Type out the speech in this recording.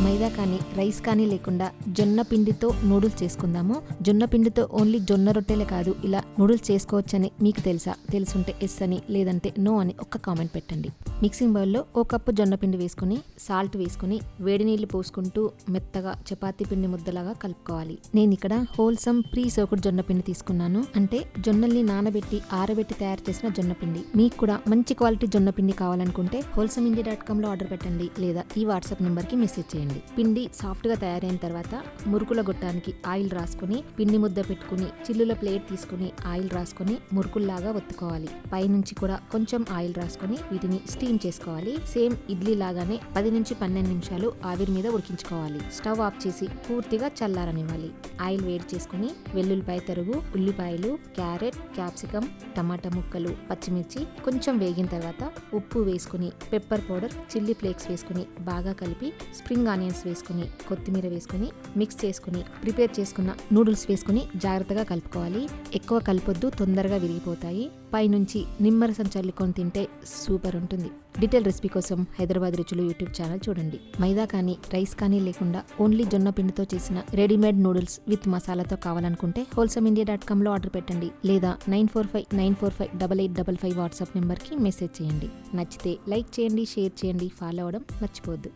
మైదా కానీ రైస్ కానీ లేకుండా జొన్న పిండితో నూడిల్స్ చేసుకుందాము. జొన్న పిండితో ఓన్లీ జొన్న రొట్టెలే కాదు, ఇలా నూడిల్స్ చేసుకోవచ్చని మీకు తెలుసా? తెలుసుంటే ఎస్ అని, లేదంటే నో అని ఒక్క కామెంట్ పెట్టండి. మిక్సింగ్ బౌల్లో ఒక కప్పు జొన్న పిండి వేసుకుని సాల్ట్ వేసుకుని వేడి నీళ్లు పోసుకుంటూ మెత్తగా చపాతీ పిండి ముద్దలాగా కలుపుకోవాలి. నేను ఇక్కడ హోల్సమ్ ప్రీ సోక్డ్ జొన్న పిండి తీసుకున్నాను. అంటే జొన్నల్ని నానబెట్టి ఆరబెట్టి తయారు చేసిన జొన్న పిండి. మీకు కూడా మంచి క్వాలిటీ జొన్న పిండి కావాలనుకుంటే wholesameindia.com లో ఆర్డర్ పెట్టండి, లేదా ఈ వాట్సాప్ నెంబర్ కి మెసేజ్ చేయండి. పిండి సాఫ్ట్ గా తయారైన తర్వాత మురుకుల గొట్టానికి ఆయిల్ రాసుకుని పిండి ముద్ద పెట్టుకుని చిల్లుల ప్లేట్ తీసుకుని ఆయిల్ రాసుకుని మురుకుల్లాగా ఒత్తుకోవాలి. పైనుంచి కూడా కొంచెం ఆయిల్ రాసుకుని వీటిని స్టీమ్ చేసుకోవాలి. సేమ్ ఇడ్లీ లాగానే 10 నుంచి 12 నిమిషాలు ఆవిరి మీద ఉడికించుకోవాలి. స్టవ్ ఆఫ్ చేసి పూర్తిగా చల్లారనివ్వాలి. ఆయిల్ వేడి చేసుకుని వెల్లుల్లిపాయ తరుగు, ఉల్లిపాయలు, క్యారెట్, క్యాప్సికం, టమాటా ముక్కలు, పచ్చిమిర్చి కొంచెం వేగిన తర్వాత ఉప్పు వేసుకుని పెప్పర్ పౌడర్, చిల్లీ ఫ్లేక్స్ వేసుకుని బాగా కలిపి స్ప్రింగ్ ఆనియన్స్ వేసుకుని కొత్తిమీర వేసుకుని మిక్స్ చేసుకుని ప్రిపేర్ చేసుకున్న నూడిల్స్ వేసుకుని జాగ్రత్తగా కలుపుకోవాలి. ఎక్కువ కలపొద్దు, తొందరగా విరిగిపోతాయి. పైనుంచి నిమ్మరసం చల్లుకొని తింటే సూపర్ ఉంటుంది. డీటెయిల్ రెసిపీ కోసం హైదరాబాద్ రుచులు యూట్యూబ్ ఛానల్ చూడండి. మైదా కానీ రైస్ కానీ లేకుండా ఓన్లీ జొన్న పిండితో చేసిన రెడీమేడ్ నూడిల్స్ విత్ మసాలాతో కావాలనుకుంటే wholesameindia.com లో ఆర్డర్ పెట్టండి, లేదా 9459458855 వాట్సాప్ నెంబర్కి మెసేజ్ చేయండి. నచ్చితే లైక్ చేయండి, షేర్ చేయండి, ఫాలో అవ్వడం మర్చిపోవద్దు.